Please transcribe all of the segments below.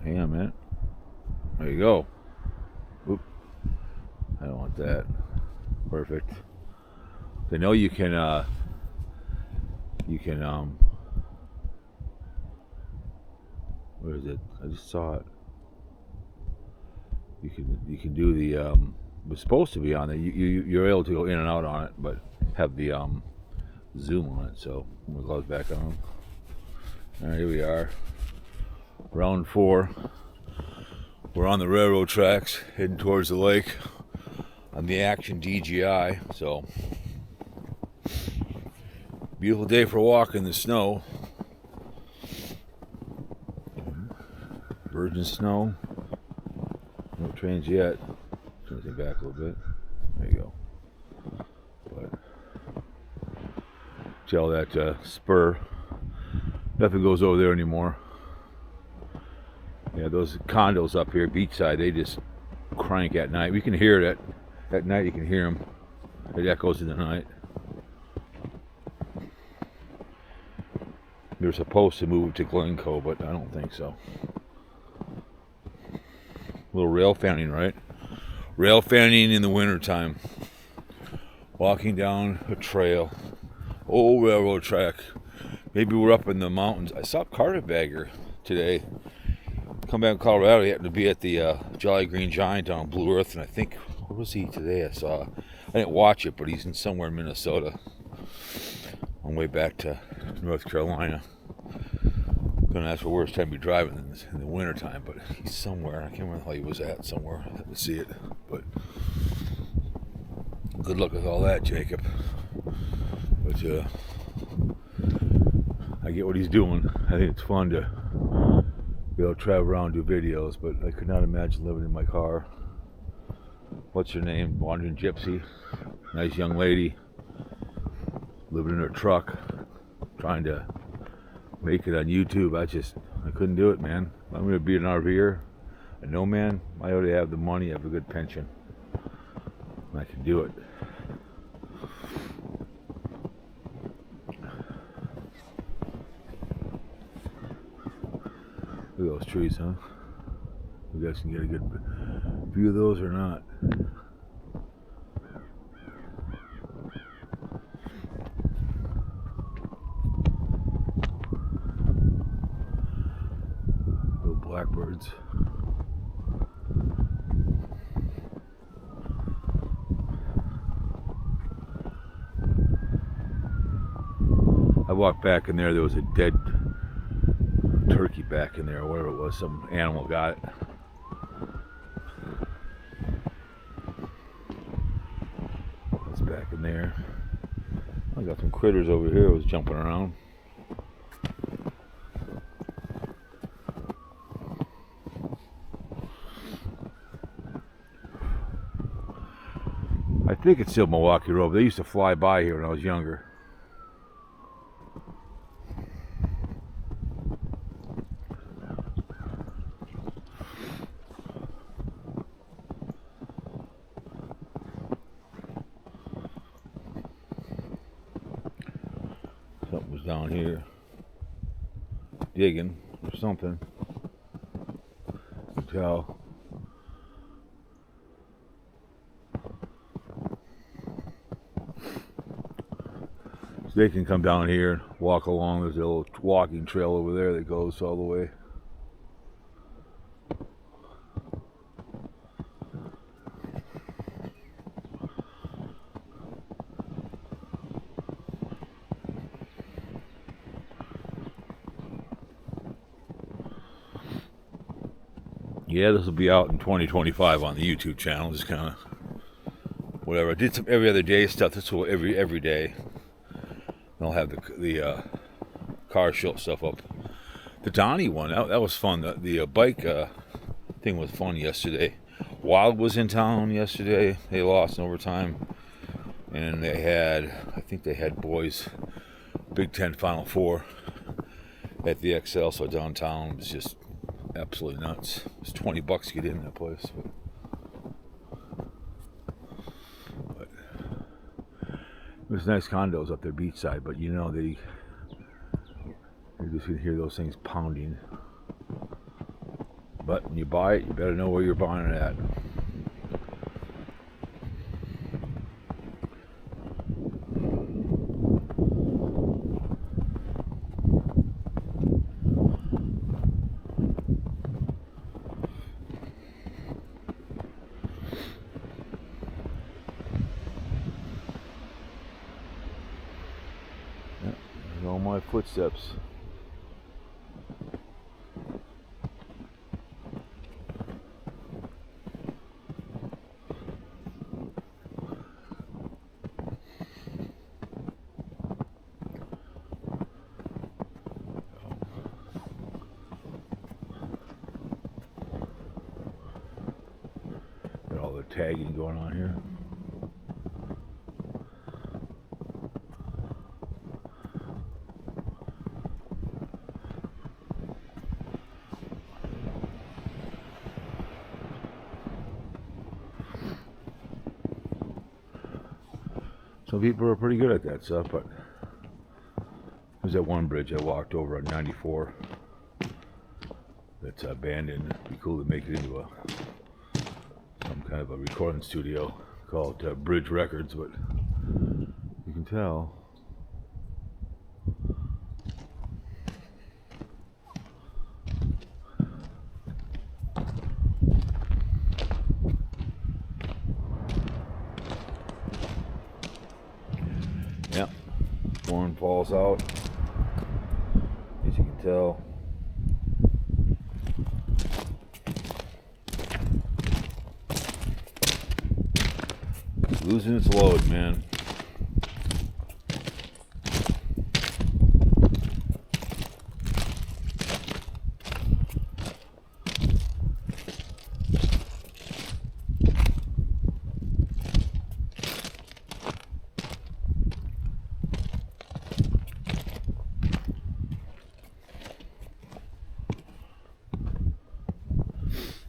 Hang on a minute. There you go. Oop. I don't want that. Perfect. I know you can where is it? I just saw it. You can do the it was supposed to be on there. You're able to go in and out on it, but have the zoom on it. So my gloves back on. All right, here we are. Round 4. We're on the railroad tracks heading towards the lake on the Action DGI. So beautiful day for a walk in the snow. Virgin snow. No trains yet. Turn it back a little bit. There you go. But tell that spur. Nothing goes over there anymore. Yeah, those condos up here, beachside, they just crank at night. We can hear it at night. You can hear them. It echoes in the night. They're supposed to move to Glencoe, but I don't think so. A little rail fanning, right? Rail fanning in the wintertime. Walking down a trail. Old railroad track. Maybe we're up in the mountains. I saw a carpetbagger today. Come back in Colorado. He happened to be at the Jolly Green Giant on Blue Earth, and I think, where was he today? I didn't watch it, but he's in somewhere in Minnesota. On the way back to North Carolina. Gonna ask for worst time to be driving in the wintertime, but he's somewhere. I can't remember how he was at somewhere. I have to see it. But good luck with all that, Jacob. But I get what he's doing. I think it's fun to be able to travel around and do videos, but I could not imagine living in my car. What's her name? Wandering Gypsy. Nice young lady. Living in her truck. Trying to make it on YouTube. I couldn't do it, man. I'm going to be an RVer. A nomad. I ought to have the money, have a good pension. And I can do it. Look at those trees, huh? You guys can get a good view of those or not. Little blackbirds. I walked back in there was a dead turkey back in there, or whatever it was. Some animal got it. It's back in there. I got some critters over here. I was jumping around. I think it's still Milwaukee Road. They used to fly by here when I was younger. Something was down here digging or something. You can tell. So they can come down here and walk along. There's a little walking trail over there that goes all the way. Yeah, this will be out in 2025 on the YouTube channel. Just kind of whatever. I did some every other day stuff. This will every day. I'll have the car show stuff up. The Donnie one that was fun. The bike thing was fun yesterday. Wild was in town yesterday. They lost in overtime, and I think they had boys Big Ten Final Four at the XL. So downtown it was just absolutely nuts. It's $20 to get in that place. But there's nice condos up there beachside, but you know you just can hear those things pounding. But when you buy it, you better know where you're buying it at. Yeah, there's all my footsteps. Got all the tagging going on here. Some people are pretty good at that stuff, but there's that one bridge I walked over on 94 that's abandoned. It'd be cool to make it into some kind of a recording studio, call it Bridge Records, but you can tell. Yeah, one falls out, as you can tell. Losing its load, man.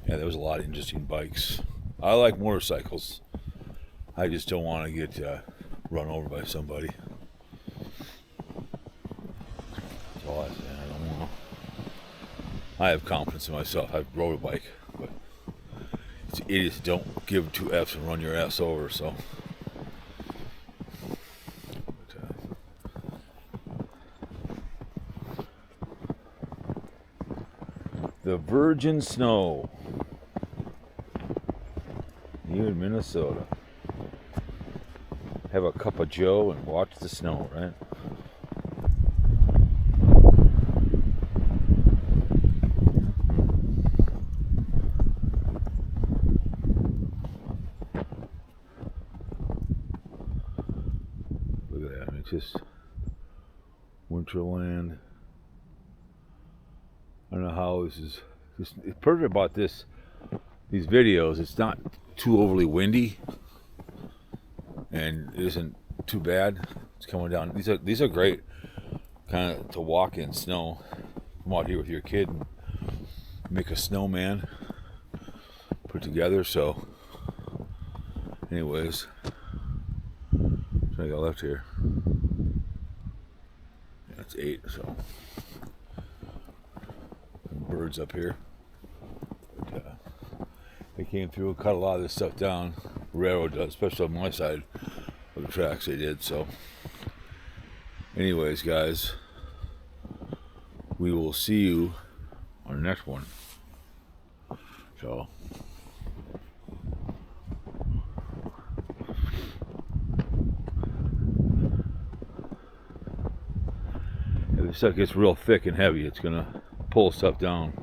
Yeah, there was a lot of interesting bikes. I like motorcycles. I just don't want to get run over by somebody. That's all I say. I don't want. I have confidence in myself. I've rode a bike, but it's idiots don't give two F's and run your ass over. So. The virgin snow. You in Minnesota. Have a cup of Joe and watch the snow, right? Look at that. I mean, it's just Winterland. I don't know how this is. It's perfect about these videos. It's not too overly windy, and it isn't too bad. It's coming down. These are great, kind of to walk in snow. Come out here with your kid and make a snowman, put together. So, anyways, trying to go left here. Yeah, it's 8. So, birds up here. But, they came through and cut a lot of this stuff down. Railroad does, especially on my side of the tracks they did. So anyways, guys, we will see you on the next one. So if this stuff gets real thick and heavy, it's gonna pull stuff down.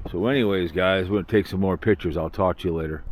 So anyways, guys, we're going to take some more pictures. I'll talk to you later.